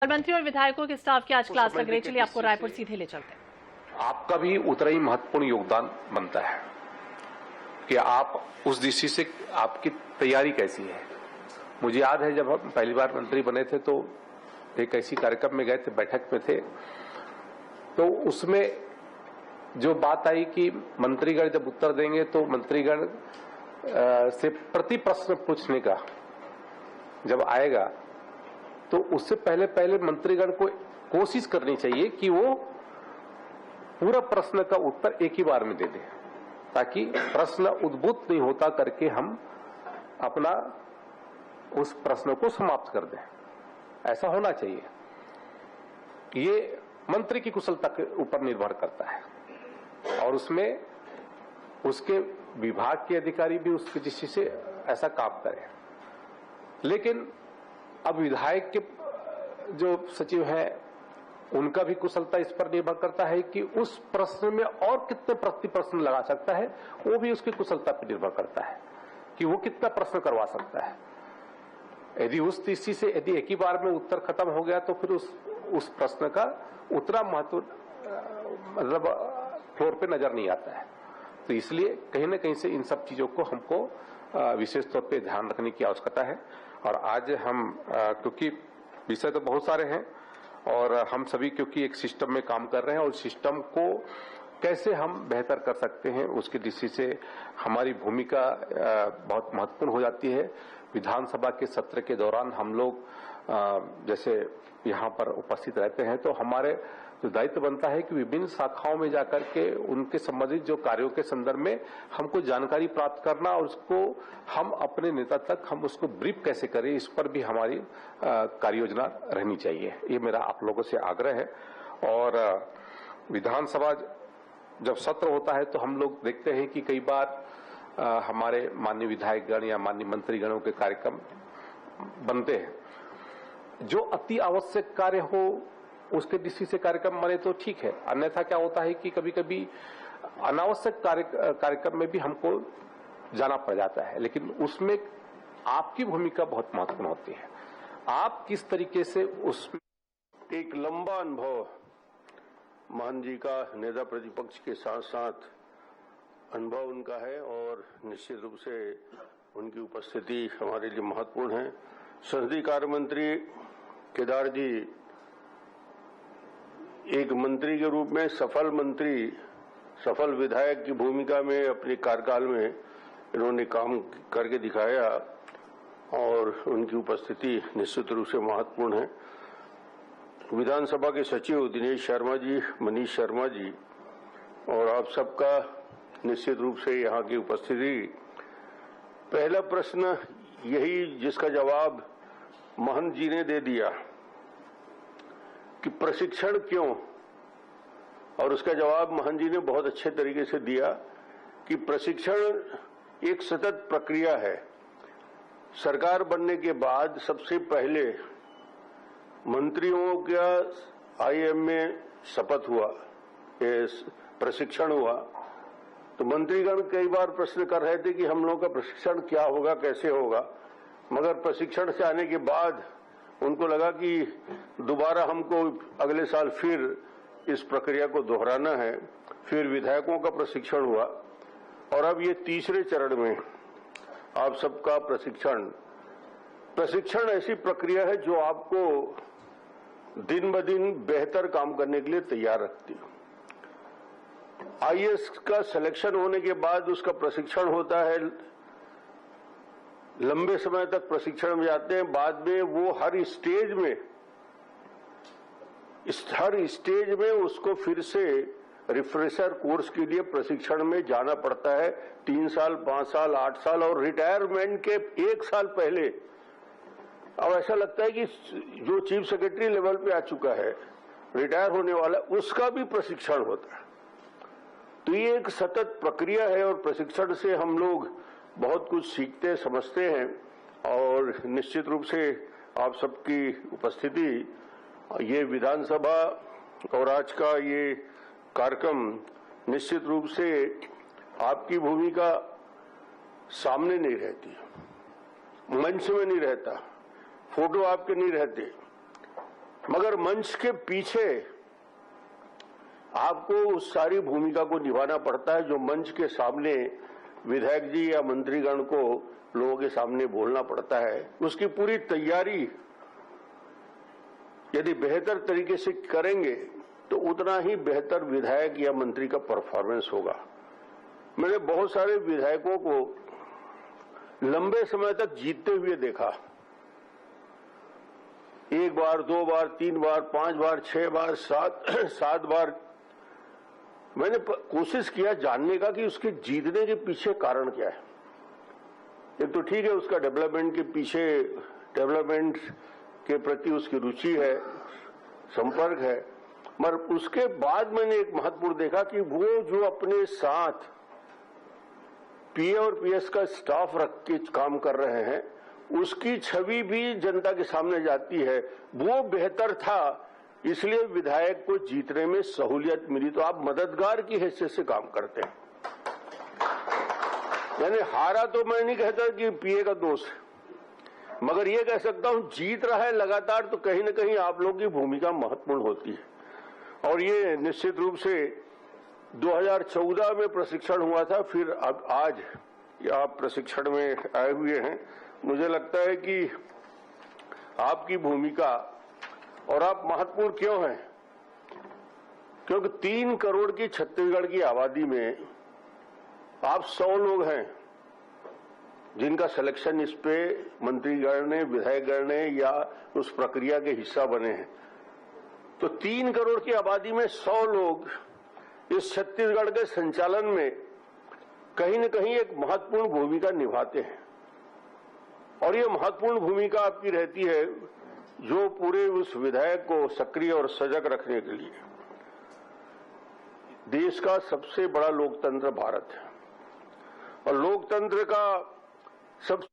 मंत्री और विधायकों के स्टाफ की आज क्लास लग रही है। चलिए आपको रायपुर सीधे ले चलते हैं। आपका भी उतना ही महत्वपूर्ण योगदान बनता है कि आप उस दृष्टि से आपकी तैयारी कैसी है। मुझे याद है जब हम पहली बार मंत्री बने थे तो एक ऐसी कार्यक्रम में गए थे, बैठक में थे, तो उसमें जो बात आई कि मंत्रीगण जब उत्तर देंगे तो मंत्रीगण से प्रति प्रश्न पूछने का जब आएगा तो उससे पहले मंत्रीगण को कोशिश करनी चाहिए कि वो पूरा प्रश्न का उत्तर एक ही बार में दे दें, ताकि प्रश्न उद्भूत नहीं होता करके हम अपना उस प्रश्न को समाप्त कर दें। ऐसा होना चाहिए। ये मंत्री की कुशलता के ऊपर निर्भर करता है और उसमें उसके विभाग के अधिकारी भी उसकी दृष्टि से ऐसा काम करें। लेकिन अब विधायक के जो सचिव हैं उनका भी कुशलता इस पर निर्भर करता है कि उस प्रश्न में और कितने प्रति प्रश्न लगा सकता है, वो भी उसकी कुशलता पर निर्भर करता है कि वो कितना प्रश्न करवा सकता है। यदि उस दृष्टि से यदि एक ही बार में उत्तर खत्म हो गया तो फिर उस प्रश्न का उतना महत्व मतलब फ्लोर पे नजर नहीं आता है। तो इसलिए कहीं ना कहीं से इन सब चीजों को हमको विशेष तौर पे ध्यान रखने की आवश्यकता है। और आज हम क्योंकि विषय तो बहुत सारे हैं और हम सभी क्योंकि एक सिस्टम में काम कर रहे हैं और सिस्टम को कैसे हम बेहतर कर सकते हैं उसकी दृष्टि से हमारी भूमिका बहुत महत्वपूर्ण हो जाती है। विधानसभा के सत्र के दौरान हम लोग जैसे यहाँ पर उपस्थित रहते हैं तो हमारे जो दायित्व बनता है कि विभिन्न शाखाओं में जाकर के उनके संबंधित जो कार्यों के संदर्भ में हमको जानकारी प्राप्त करना और उसको हम अपने नेता तक हम उसको ब्रीफ कैसे करें, इस पर भी हमारी कार्य योजना रहनी चाहिए। ये मेरा आप लोगों से आग्रह है। और विधानसभा जब सत्र होता है तो हम लोग देखते हैं कि कई बार हमारे माननीय विधायकगण या माननीय मंत्रीगणों के कार्यक्रम बनते हैं। जो अति आवश्यक कार्य हो उसके दृष्टि से कार्यक्रम बने तो ठीक है, अन्यथा क्या होता है कि कभी कभी अनावश्यक कार्यक्रम में भी हमको जाना पड़ जाता है। लेकिन उसमें आपकी भूमिका बहुत महत्वपूर्ण होती है। आप किस तरीके से उसमें एक लंबा अनुभव मान जी का नेता प्रतिपक्ष के साथ साथ अनुभव उनका है और निश्चित रूप से उनकी उपस्थिति हमारे लिए महत्वपूर्ण है। संसदीय कार्य मंत्री केदार जी एक मंत्री के रूप में सफल मंत्री, सफल विधायक की भूमिका में अपने कार्यकाल में इन्होंने काम करके दिखाया और उनकी उपस्थिति निश्चित रूप से महत्वपूर्ण है। विधानसभा के सचिव दिनेश शर्मा जी, मनीष शर्मा जी और आप सबका निश्चित रूप से यहाँ की उपस्थिति। पहला प्रश्न यही जिसका जवाब महंत जी ने दे दिया कि प्रशिक्षण क्यों, और उसका जवाब महंत जी ने बहुत अच्छे तरीके से दिया कि प्रशिक्षण एक सतत प्रक्रिया है। सरकार बनने के बाद सबसे पहले मंत्रियों का आईएम में शपथ हुआ, प्रशिक्षण हुआ, तो मंत्रीगण कई बार प्रश्न कर रहे थे कि हम लोगों का प्रशिक्षण क्या होगा, कैसे होगा। मगर प्रशिक्षण से आने के बाद उनको लगा कि दोबारा हमको अगले साल फिर इस प्रक्रिया को दोहराना है। फिर विधायकों का प्रशिक्षण हुआ और अब ये तीसरे चरण में आप सबका प्रशिक्षण ऐसी प्रक्रिया है जो आपको दिन ब दिन बेहतर काम करने के लिए तैयार रखती है। आईएएस का सिलेक्शन होने के बाद उसका प्रशिक्षण होता है, लंबे समय तक प्रशिक्षण में जाते हैं। बाद में वो हर स्टेज में उसको फिर से रिफ्रेशर कोर्स के लिए प्रशिक्षण में जाना पड़ता है। 3 साल, 5 साल, 8 साल और रिटायरमेंट के 1 साल पहले अब ऐसा लगता है कि जो चीफ सेक्रेटरी लेवल पे आ चुका है, रिटायर होने वाला, उसका भी प्रशिक्षण होता है। तो ये एक सतत प्रक्रिया है और प्रशिक्षण से हम लोग बहुत कुछ सीखते समझते हैं। और निश्चित रूप से आप सबकी उपस्थिति, ये विधानसभा और आज का ये कार्यक्रम निश्चित रूप से आपकी भूमिका सामने नहीं रहती, मंच में नहीं रहता, फोटो आपके नहीं रहते, मगर मंच के पीछे आपको उस सारी भूमिका को निभाना पड़ता है जो मंच के सामने विधायक जी या मंत्रीगण को लोगों के सामने बोलना पड़ता है। उसकी पूरी तैयारी यदि बेहतर तरीके से करेंगे तो उतना ही बेहतर विधायक या मंत्री का परफॉर्मेंस होगा। मैंने बहुत सारे विधायकों को लंबे समय तक जीतते हुए देखा, 1 बार, 2 बार, 3 बार, 5 बार, 6 बार, 7 बार। मैंने कोशिश किया जानने का कि उसके जीतने के पीछे कारण क्या है। एक तो ठीक है, उसका डेवलपमेंट के पीछे, डेवलपमेंट के प्रति उसकी रुचि है, संपर्क है, मगर उसके बाद मैंने एक महत्वपूर्ण देखा कि वो जो अपने साथ पीए और पीएस का स्टाफ रख के काम कर रहे हैं, उसकी छवि भी जनता के सामने जाती है। वो बेहतर था, इसलिए विधायक को जीतने में सहूलियत मिली। तो आप मददगार की हैसियत से काम करते हैं। यानी हारा तो मैं नहीं कहता कि पीए का दोष है, मगर ये कह सकता हूं जीत रहा है लगातार, तो कहीं ना कहीं आप लोगों की भूमिका महत्वपूर्ण होती है। और ये निश्चित रूप से 2014 में प्रशिक्षण हुआ था, फिर अब आज आप प्रशिक्षण में आए हुए हैं। मुझे लगता है कि आपकी भूमिका और आप महत्वपूर्ण क्यों हैं, क्योंकि 3 करोड़ की छत्तीसगढ़ की आबादी में आप 100 लोग हैं जिनका सिलेक्शन इस पे मंत्रीगण ने, विधायकगण ने या उस प्रक्रिया के हिस्सा बने हैं। तो 3 करोड़ की आबादी में 100 लोग इस छत्तीसगढ़ के संचालन में कहीं न कहीं एक महत्वपूर्ण भूमिका निभाते हैं। और ये महत्वपूर्ण भूमिका आपकी रहती है जो पूरे उस विधायक को सक्रिय और सजग रखने के लिए। देश का सबसे बड़ा लोकतंत्र भारत है और लोकतंत्र का सब